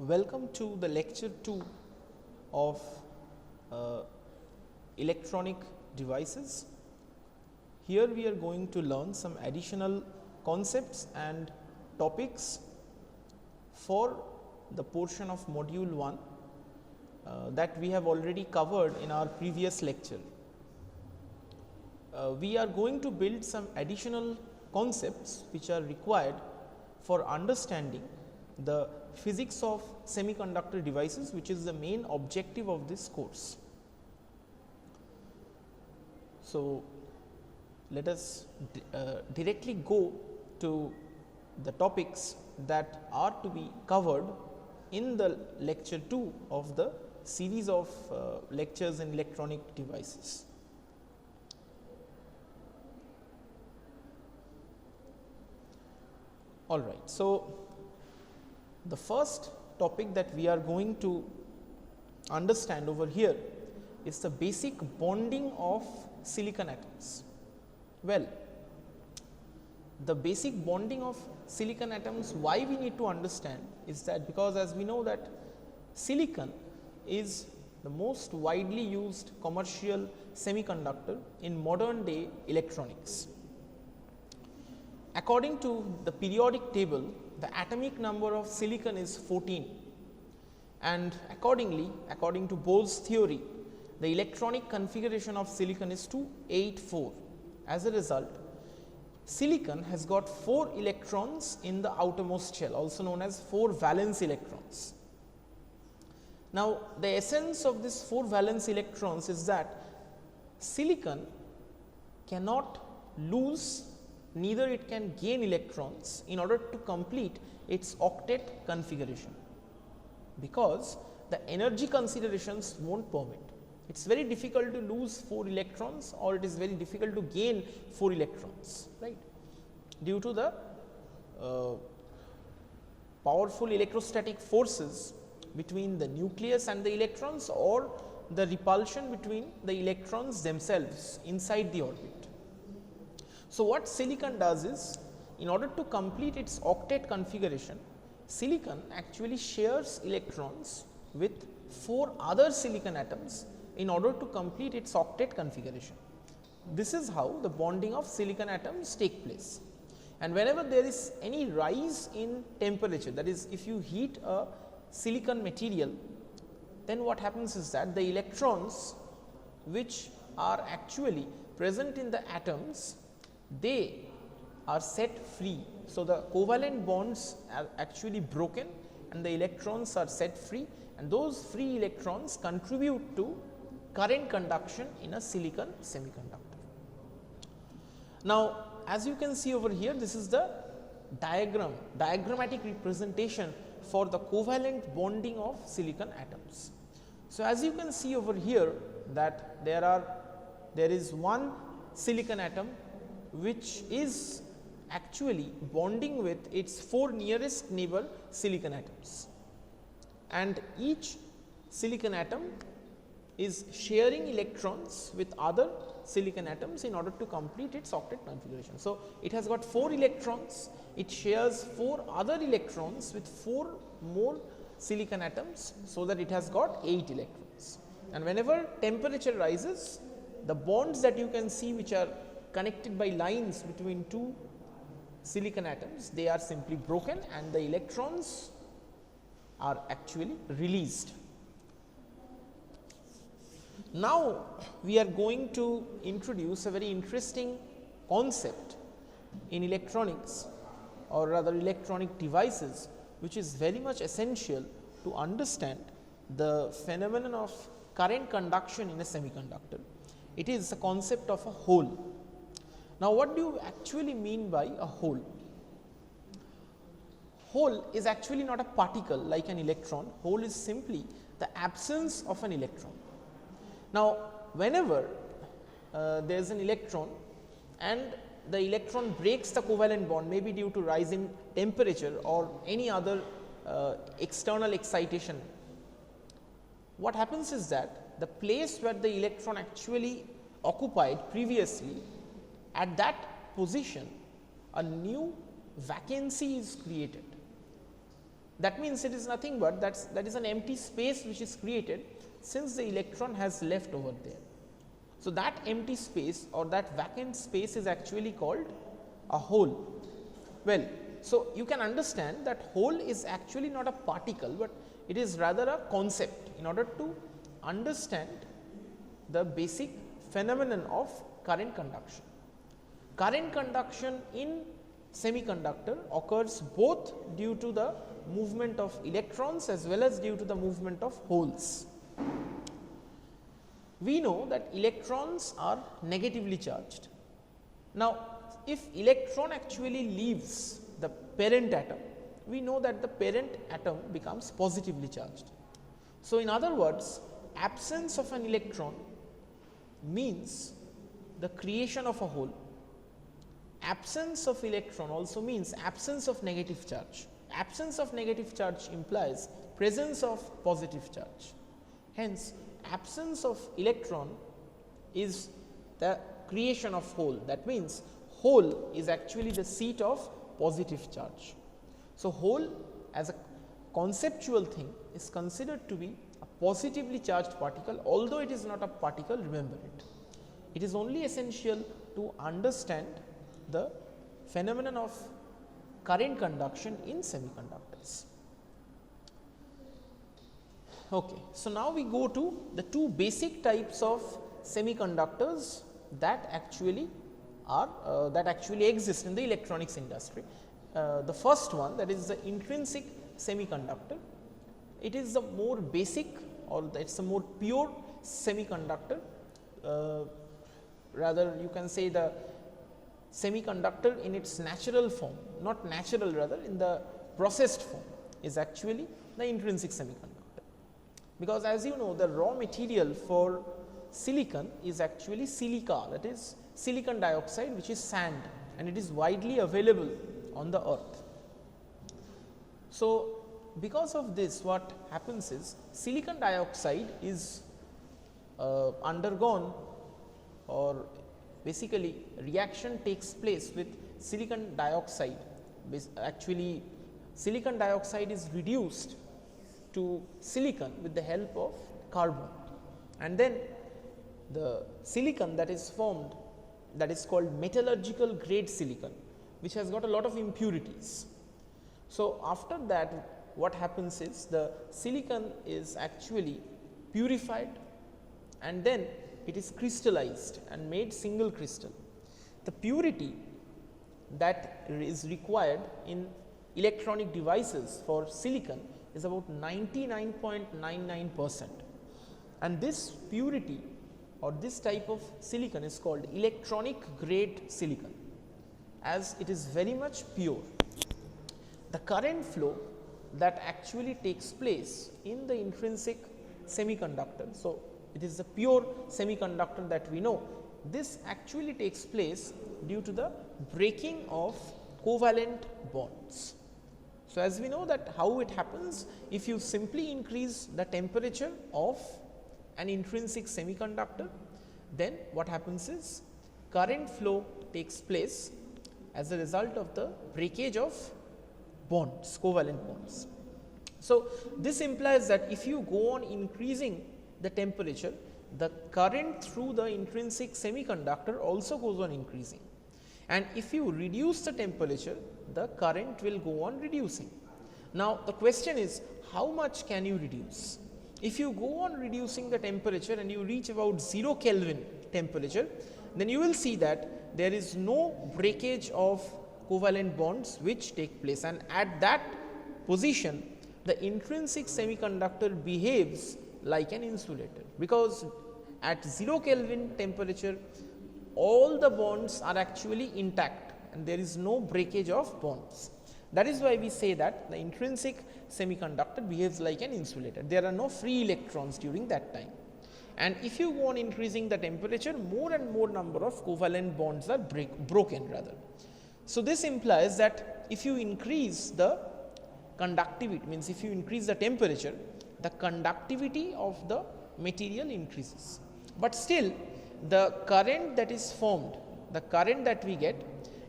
Welcome to the lecture 2 of electronic devices. Here we are going to learn some additional concepts and topics for the portion of module 1 that we have already covered in our previous lecture. We are going to build some additional concepts which are required for understanding the physics of semiconductor devices, which is the main objective of this course. So, let us directly go to the topics that are to be covered in the lecture 2 of the series of lectures in electronic devices. All right. So, the first topic that we are going to understand over here is the basic bonding of silicon atoms. Well, the basic bonding of silicon atoms, why we need to understand is that because as we know that silicon is the most widely used commercial semiconductor in modern day electronics. According to the periodic table, the atomic number of silicon is 14, and accordingly, according to Bohr's theory, the electronic configuration of silicon is 284. As a result, silicon has got 4 electrons in the outermost shell, also known as 4 valence electrons. Now, the essence of this 4 valence electrons is that silicon cannot lose, neither it can gain electrons in order to complete its octet configuration, because the energy considerations will not permit. It is very difficult to lose 4 electrons, or it is very difficult to gain 4 electrons, right, due to the powerful electrostatic forces between the nucleus and the electrons, or the repulsion between the electrons themselves inside the orbit. So, what silicon does is, in order to complete its octet configuration, silicon actually shares electrons with 4 other silicon atoms in order to complete its octet configuration. This is how the bonding of silicon atoms take place. And whenever there is any rise in temperature, that is, if you heat a silicon material, then what happens is that the electrons which are actually present in the atoms, they are set free. So, the covalent bonds are actually broken and the electrons are set free, and those free electrons contribute to current conduction in a silicon semiconductor. Now, as you can see over here, this is the diagrammatic representation for the covalent bonding of silicon atoms. So, as you can see over here that there is one silicon atom which is actually bonding with its 4 nearest neighbor silicon atoms, and each silicon atom is sharing electrons with other silicon atoms in order to complete its octet configuration. So, it has got 4 electrons, it shares 4 other electrons with 4 more silicon atoms, so that it has got 8 electrons. And whenever temperature rises, the bonds that you can see which are connected by lines between 2 silicon atoms, they are simply broken and the electrons are actually released. Now, we are going to introduce a very interesting concept in electronics, or rather electronic devices, which is very much essential to understand the phenomenon of current conduction in a semiconductor. It is the concept of a hole. Now, what do you actually mean by a hole? Hole is actually not a particle like an electron. Hole is simply the absence of an electron. Now, whenever there is an electron and the electron breaks the covalent bond, maybe due to rise in temperature or any other external excitation, what happens is that the place where the electron actually occupied previously, at that position a new vacancy is created. That means it is nothing but that is an empty space which is created since the electron has left over there. So, that empty space or that vacant space is actually called a hole. Well, so you can understand that hole is actually not a particle, but it is rather a concept in order to understand the basic phenomenon of current conduction. Current conduction in semiconductor occurs both due to the movement of electrons as well as due to the movement of holes. We know that electrons are negatively charged. Now, if electron actually leaves the parent atom, we know that the parent atom becomes positively charged. So, in other words, absence of an electron means the creation of a hole. Absence of electron also means absence of negative charge. Absence of negative charge implies presence of positive charge. Hence, absence of electron is the creation of hole. That means, hole is actually the seat of positive charge. So, hole as a conceptual thing is considered to be a positively charged particle, although it is not a particle, remember it. It is only essential to understand the phenomenon of current conduction in semiconductors. Okay. So, now we go to the two basic types of semiconductors that actually are that actually exist in the electronics industry. The first one, that is the intrinsic semiconductor. It is the more basic, or it is a more pure semiconductor, rather you can say the semiconductor in its natural form, not natural, rather in the processed form, is actually the intrinsic semiconductor. Because as you know, the raw material for silicon is actually silica, that is silicon dioxide, which is sand, and it is widely available on the earth. So, because of this, what happens is silicon dioxide is undergone, or basically reaction takes place with silicon dioxide. Actually, silicon dioxide is reduced to silicon with the help of carbon, and then the silicon that is formed, that is called metallurgical grade silicon, which has got a lot of impurities. So, after that, what happens is the silicon is actually purified, and then it is crystallized and made single crystal. The purity that is required in electronic devices for silicon is about 99.99%, and this purity or this type of silicon is called electronic grade silicon, as it is very much pure. The current flow that actually takes place in the intrinsic semiconductor, so it is the pure semiconductor that we know, this actually takes place due to the breaking of covalent bonds. So, as we know that how it happens, if you simply increase the temperature of an intrinsic semiconductor, then what happens is current flow takes place as a result of the breakage of bonds, covalent bonds. So, this implies that if you go on increasing the temperature, the current through the intrinsic semiconductor also goes on increasing, and if you reduce the temperature, the current will go on reducing. Now, the question is, how much can you reduce? If you go on reducing the temperature and you reach about 0 Kelvin temperature, then you will see that there is no breakage of covalent bonds which take place, and at that position the intrinsic semiconductor behaves like an insulator, because at 0 Kelvin temperature all the bonds are actually intact and there is no breakage of bonds. That is why we say that the intrinsic semiconductor behaves like an insulator. There are no free electrons during that time, and if you go on increasing the temperature, more and more number of covalent bonds are broken rather. So, this implies that if you increase the conductivity, means if you increase the temperature, the conductivity of the material increases, but still the current that is formed, the current that we get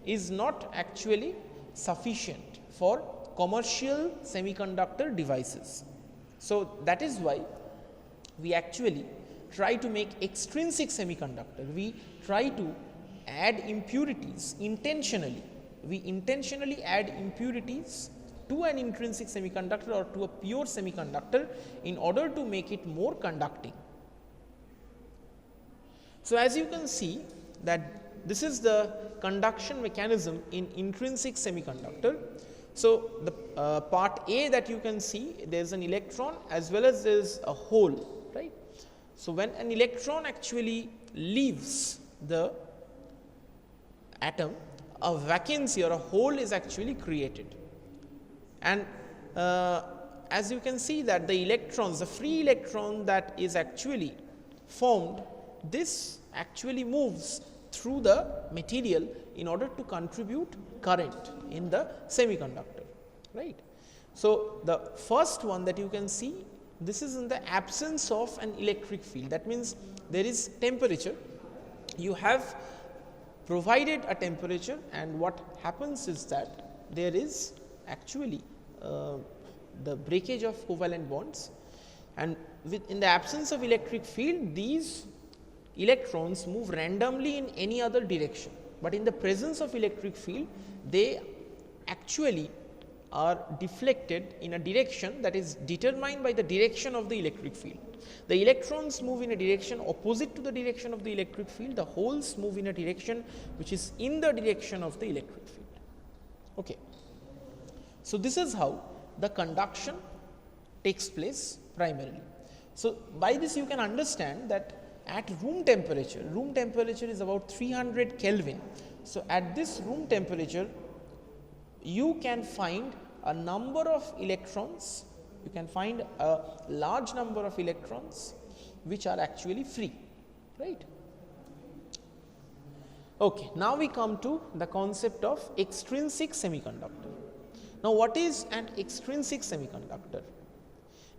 is not actually sufficient for commercial semiconductor devices. So that is why we actually try to make extrinsic semiconductor. We try to add impurities intentionally. We intentionally add impurities to an intrinsic semiconductor or to a pure semiconductor in order to make it more conducting. So as you can see that this is the conduction mechanism in intrinsic semiconductor. So the part A that you can see, there is an electron as well as there is a hole, right. So when an electron actually leaves the atom, a vacancy or a hole is actually created, and as you can see that the electrons, the free electron that is actually formed, this actually moves through the material in order to contribute current in the semiconductor, right. So the first one that you can see, this is in the absence of an electric field. That means there is temperature, you have provided a temperature, and what happens is that there is actually the breakage of covalent bonds, and in the absence of electric field, these electrons move randomly in any other direction, but in the presence of electric field, they actually are deflected in a direction that is determined by the direction of the electric field. The electrons move in a direction opposite to the direction of the electric field, the holes move in a direction which is in the direction of the electric field. Okay. So this is how the conduction takes place primarily. So by this you can understand that at room temperature is about 300 Kelvin. So at this room temperature, you can find a number of electrons, you can find a large number of electrons which are actually free, right. Okay, now we come to the concept of extrinsic semiconductor. Now what is an extrinsic semiconductor?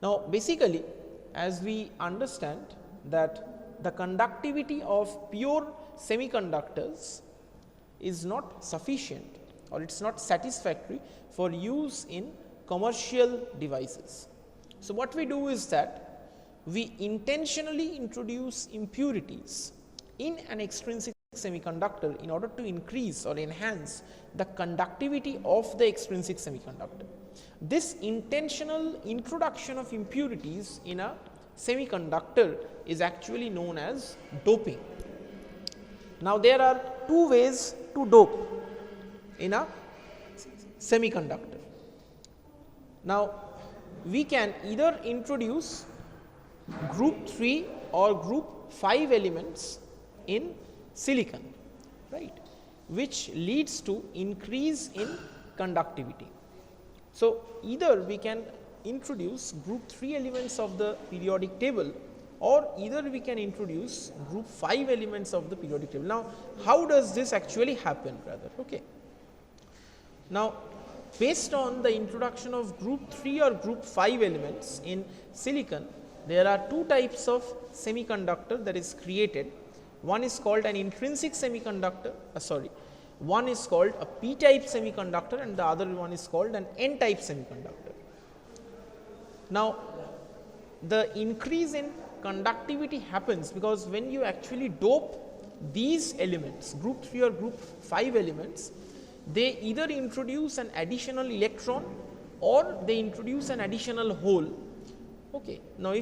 Now basically, as we understand that the conductivity of pure semiconductors is not sufficient, or it is not satisfactory for use in commercial devices. So what we do is that we intentionally introduce impurities in an extrinsic semiconductor in order to increase or enhance the conductivity of the extrinsic semiconductor. This intentional introduction of impurities in a semiconductor is actually known as doping. Now there are two ways to dope in a semiconductor. Now we can either introduce group 3 or group 5 elements in silicon, right, which leads to increase in conductivity. So either we can introduce group 3 elements of the periodic table, or either we can introduce group 5 elements of the periodic table. Now how does this actually happen, brother? Okay. Now based on the introduction of group 3 or group 5 elements in silicon, there are two types of semiconductor that is created. One is called an intrinsic semiconductor, one is called a p-type semiconductor, and the other one is called an n-type semiconductor. Now the increase in conductivity happens because when you actually dope these elements, group 3 or group 5 elements, they either introduce an additional electron or they introduce an additional hole. Okay. Now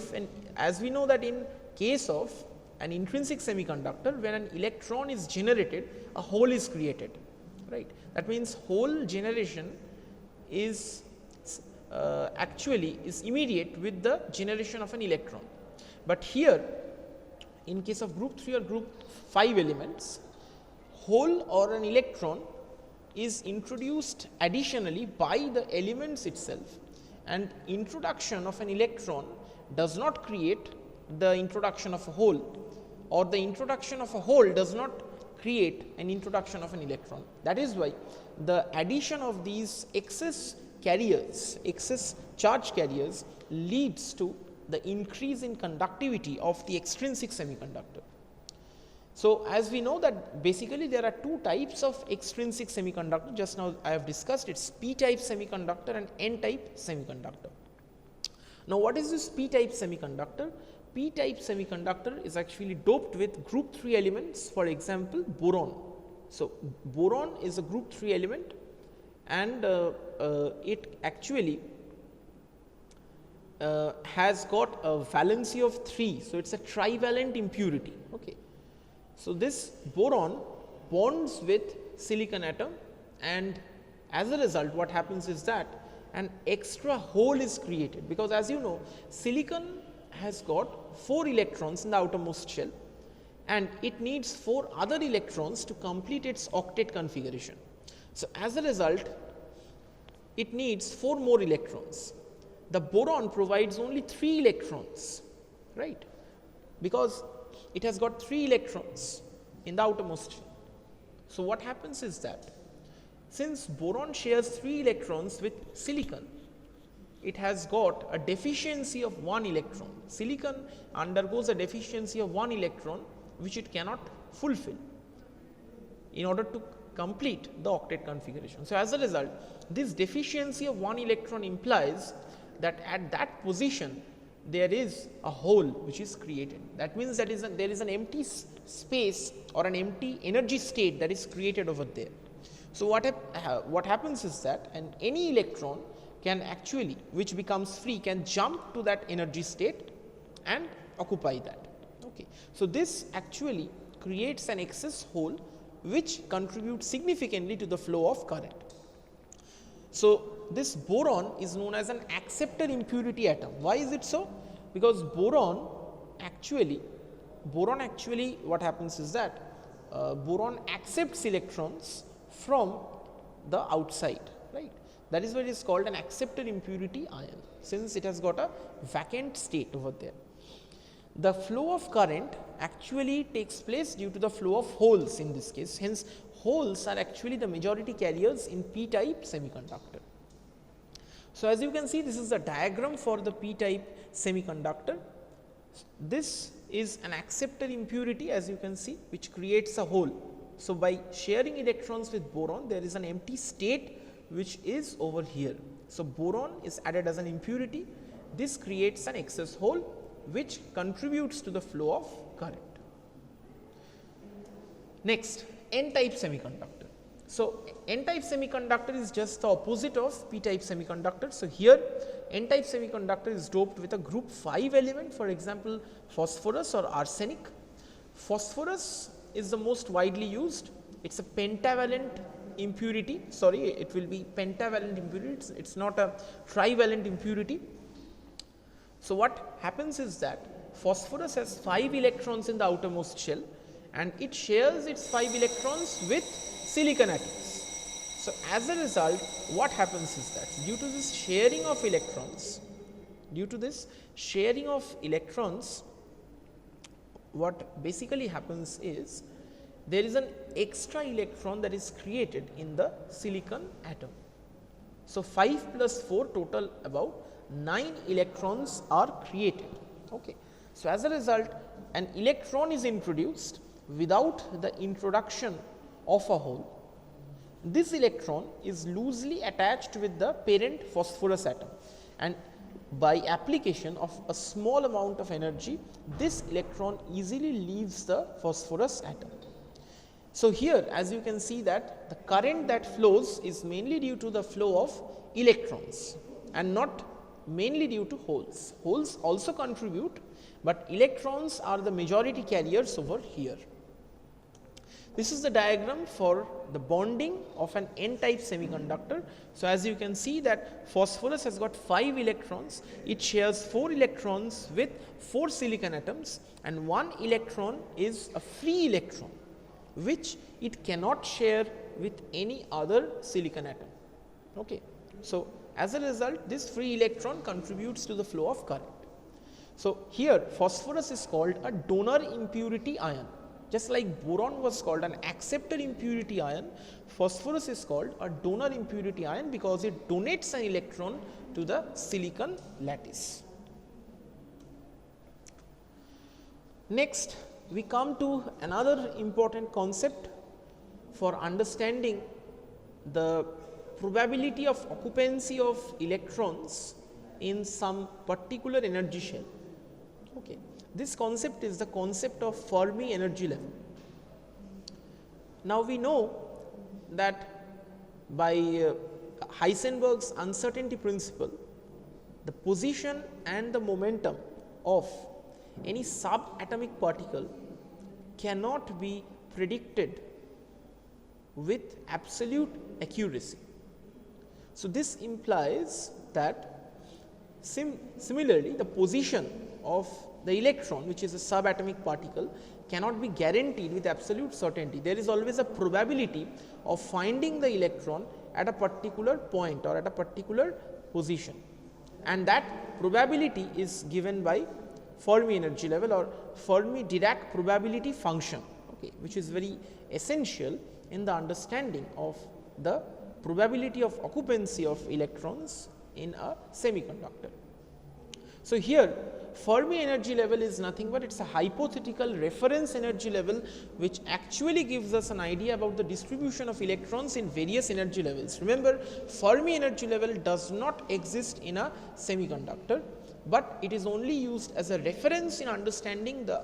as we know that in case of an intrinsic semiconductor, when an electron is generated, a hole is created, right. That means hole generation is actually is immediate with the generation of an electron. But here in case of group 3 or group 5 elements, hole or an electron is introduced additionally by the elements itself, and introduction of an electron does not create the introduction of a hole, or the introduction of a hole does not create an introduction of an electron. That is why the addition of these excess carriers, excess charge carriers, leads to the increase in conductivity of the extrinsic semiconductor. So, as we know that basically there are two types of extrinsic semiconductor, just now I have discussed, it is p type semiconductor and n type semiconductor. Now, what is this p type semiconductor? P type semiconductor is actually doped with group 3 elements, for example boron. So, boron is a group 3 element and it actually has got a valency of 3. So, it is a trivalent impurity. Okay. So, this boron bonds with silicon atom, and as a result what happens is that an extra hole is created, because as you know silicon has got 4 electrons in the outermost shell and it needs 4 other electrons to complete its octet configuration. So, as a result it needs 4 more electrons. The boron provides only 3 electrons, right, because it has got 3 electrons in the outermost shell. So, what happens is that since boron shares 3 electrons with silicon, it has got a deficiency of 1 electron. Silicon undergoes a deficiency of 1 electron which it cannot fulfill in order to complete the octet configuration. So, as a result this deficiency of 1 electron implies that at that position there is a hole which is created. That means that there is an empty space or an empty energy state that is created over there. So, what happens is that any electron can actually, which becomes free, can jump to that energy state and occupy that. Okay. So, this actually creates an excess hole which contributes significantly to the flow of current. So, this boron is known as an acceptor impurity atom. Why is it so? Because boron actually what happens is that boron accepts electrons from the outside, right. That is why it is called an acceptor impurity ion, since it has got a vacant state over there. The flow of current actually takes place due to the flow of holes in this case, hence holes are actually the majority carriers in p type semiconductor. So, as you can see, this is the diagram for the p type semiconductor. This is an acceptor impurity, as you can see, which creates a hole. So, by sharing electrons with boron, there is an empty state which is over here. So, boron is added as an impurity. This creates an excess hole which contributes to the flow of current. Next, n type semiconductor. So, n type semiconductor is just the opposite of p type semiconductor. So, here n type semiconductor is doped with a group 5 element, for example phosphorus or arsenic. Phosphorus is the most widely used. It is a pentavalent impurity, sorry, it will be pentavalent impurity, it is not a trivalent impurity. So, what happens is that phosphorus has 5 electrons in the outermost shell and it shares its 5 electrons with silicon atoms. So, as a result what happens is that due to this sharing of electrons, what basically happens is there is an extra electron that is created in the silicon atom. So, 5 plus 4 total about 9 electrons are created. Okay. So, as a result an electron is introduced without the introduction of a hole. This electron is loosely attached with the parent phosphorus atom, and by application of a small amount of energy, this electron easily leaves the phosphorus atom. So, here as you can see that the current that flows is mainly due to the flow of electrons and not mainly due to holes. Holes also contribute, but electrons are the majority carriers over here. This is the diagram for the bonding of an n type semiconductor. So, as you can see that phosphorus has got 5 electrons, it shares 4 electrons with 4 silicon atoms and 1 electron is a free electron which it cannot share with any other silicon atom. Okay. So, as a result this free electron contributes to the flow of current. So, here phosphorus is called a donor impurity ion. Just like boron was called an acceptor impurity ion, phosphorus is called a donor impurity ion because it donates an electron to the silicon lattice. Next, we come to another important concept for understanding the probability of occupancy of electrons in some particular energy shell. Okay. This concept is the concept of Fermi energy level. Now, we know that by Heisenberg's uncertainty principle, the position and the momentum of any subatomic particle cannot be predicted with absolute accuracy. So, this implies that similarly the position of the electron, which is a subatomic particle, cannot be guaranteed with absolute certainty. There is always a probability of finding the electron at a particular point or at a particular position, and that probability is given by Fermi energy level or Fermi Dirac probability function, okay, which is very essential in the understanding of the probability of occupancy of electrons in a semiconductor. So, here Fermi energy level is nothing but it is a hypothetical reference energy level which actually gives us an idea about the distribution of electrons in various energy levels. Remember, Fermi energy level does not exist in a semiconductor, but it is only used as a reference in understanding the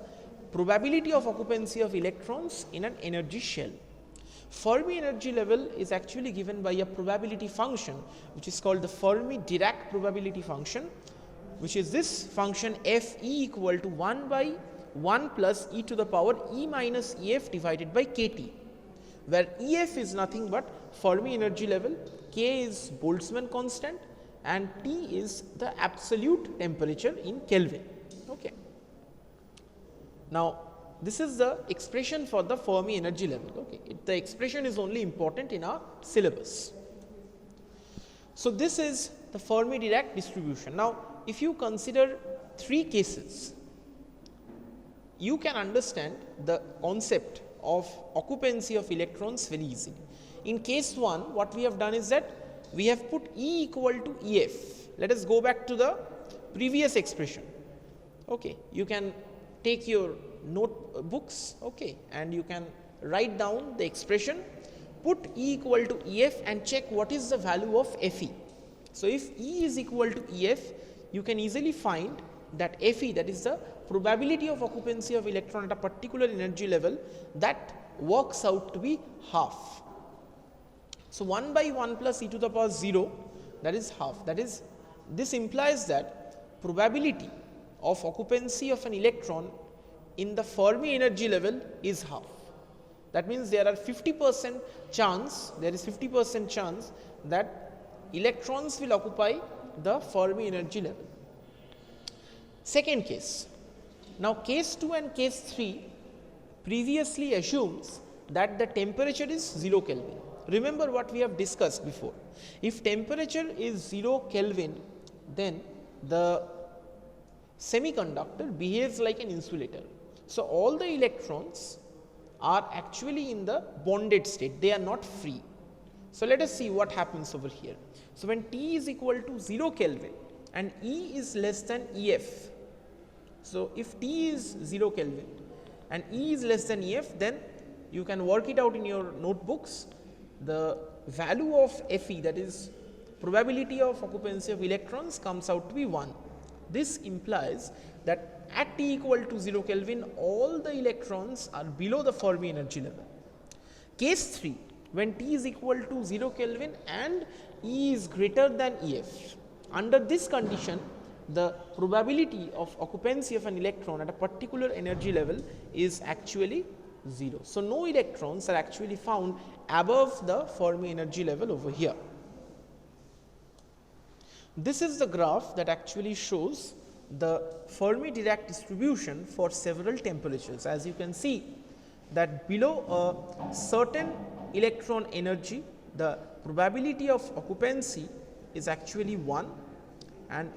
probability of occupancy of electrons in an energy shell. Fermi energy level is actually given by a probability function which is called the Fermi Dirac probability function, which is this function f e equal to 1 by 1 plus e to the power e minus E f divided by k T, where E f is nothing but Fermi energy level, k is Boltzmann constant and T is the absolute temperature in Kelvin. Okay. Now, this is the expression for the Fermi energy level. Okay. The expression is only important in our syllabus. So, this is the Fermi Dirac distribution. Now, if you consider 3 cases, you can understand the concept of occupancy of electrons very easily. In case 1, what we have done is that we have put E equal to E f. Let us go back to the previous expression. Okay. You can take your notebooks, okay, and you can write down the expression, put E equal to E f and check what is the value of F e. So, if E is equal to E f, you can easily find that F e, that is the probability of occupancy of electron at a particular energy level, that works out to be half. So, 1 by 1 plus e to the power 0, that is half. That is, this implies that probability of occupancy of an electron in the Fermi energy level is half. That means there are 50% chance, there is 50% chance that electrons will occupy the Fermi energy level. Second case. Now, case 2 and case 3 previously assumes that the temperature is 0 Kelvin. Remember what we have discussed before. If temperature is 0 Kelvin, then the semiconductor behaves like an insulator. So, all the electrons are actually in the bonded state, they are not free. So, let us see what happens over here. So, when T is equal to 0 Kelvin and E is less than E f. So, if T is 0 Kelvin and E is less than E f, then you can work it out in your notebooks. The value of F e, that is probability of occupancy of electrons, comes out to be 1. This implies that at T equal to 0 Kelvin, all the electrons are below the Fermi energy level. Case 3, when T is equal to 0 Kelvin and E is greater than E f. Under this condition, the probability of occupancy of an electron at a particular energy level is actually 0. So, no electrons are actually found above the Fermi energy level over here. This is the graph that actually shows the Fermi Dirac distribution for several temperatures. As you can see that below a certain electron energy, the probability of occupancy is actually 1, and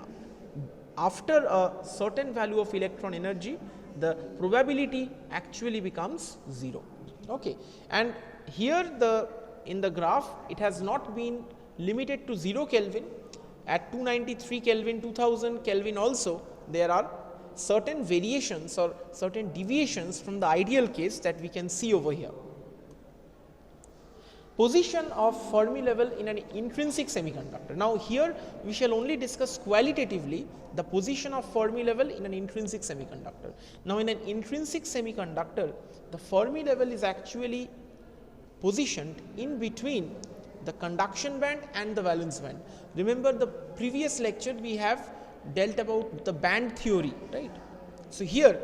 after a certain value of electron energy, the probability actually becomes 0. Okay. And here in the graph, it has not been limited to 0 Kelvin. At 293 Kelvin, 2000 Kelvin also, there are certain variations or certain deviations from the ideal case that we can see over here. Position of Fermi level in an intrinsic semiconductor. Now, here we shall only discuss qualitatively the position of Fermi level in an intrinsic semiconductor. Now, in an intrinsic semiconductor, the Fermi level is actually positioned in between the conduction band and the valence band. Remember, the previous lecture we have dealt about the band theory, right. So, here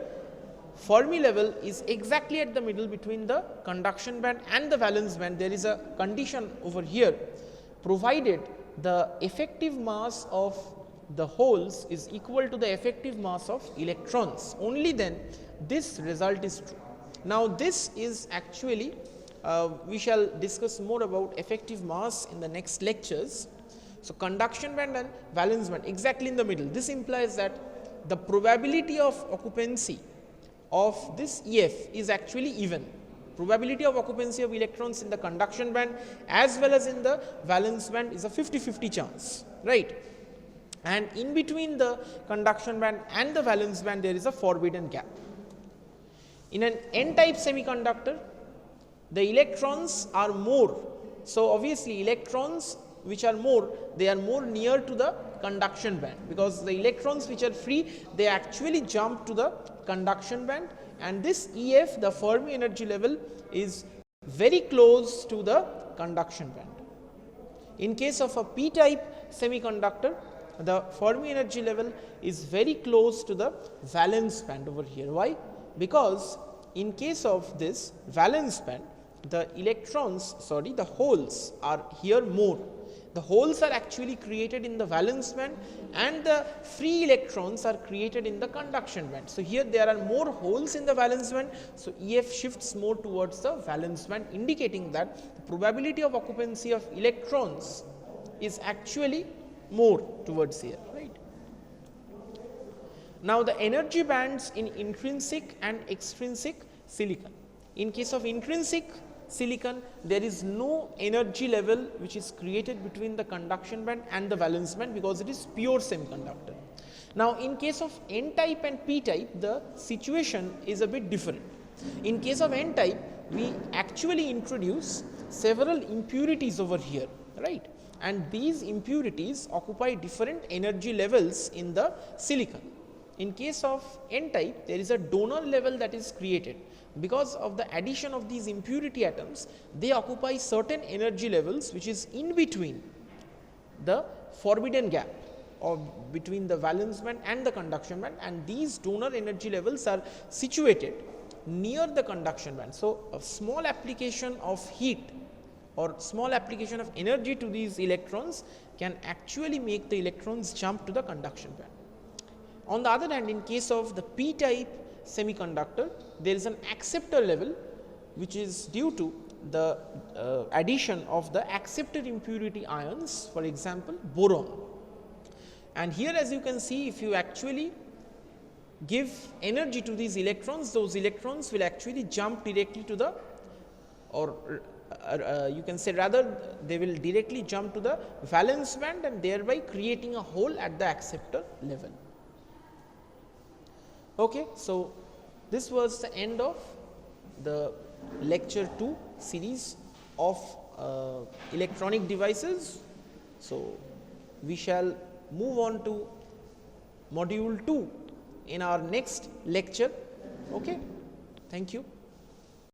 Fermi level is exactly at the middle between the conduction band and the valence band. There is a condition over here, provided the effective mass of the holes is equal to the effective mass of electrons, only then this result is true. Now, this is actually we shall discuss more about effective mass in the next lectures. So, conduction band and valence band exactly in the middle. This implies that the probability of occupancy of this EF is actually even. Probability of occupancy of electrons in the conduction band as well as in the valence band is a 50-50 chance, right. And in between the conduction band and the valence band there is a forbidden gap. In an N-type semiconductor, the electrons are more. So, obviously, electrons which are more, they are more near to the conduction band, because the electrons which are free, they actually jump to the conduction band, and this EF, the Fermi energy level, is very close to the conduction band. In case of a p-type semiconductor, the Fermi energy level is very close to the valence band over here. Why? Because in case of this valence band, the the holes are here more. The holes are actually created in the valence band and the free electrons are created in the conduction band. So, here there are more holes in the valence band. So, EF shifts more towards the valence band, indicating that the probability of occupancy of electrons is actually more towards here, right. Now, the energy bands in intrinsic and extrinsic silicon. In case of intrinsic silicon, there is no energy level which is created between the conduction band and the valence band, because it is pure semiconductor. Now, in case of N-type and P-type, the situation is a bit different. In case of N-type, we actually introduce several impurities over here, right, and these impurities occupy different energy levels in the silicon. In case of N-type, there is a donor level that is created. Because of the addition of these impurity atoms, they occupy certain energy levels which is in between the forbidden gap of between the valence band and the conduction band, and these donor energy levels are situated near the conduction band. So, a small application of heat or small application of energy to these electrons can actually make the electrons jump to the conduction band. On the other hand, in case of the p-type semiconductor, there is an acceptor level which is due to the addition of the acceptor impurity ions, for example, boron. And here, as you can see, if you actually give energy to these electrons, those electrons will actually jump directly to the, or you can say rather they will directly jump to the valence band and thereby creating a hole at the acceptor level. Okay, so this was the end of the lecture 2 series of electronic devices. So, we shall move on to module 2 in our next lecture. Okay, thank you.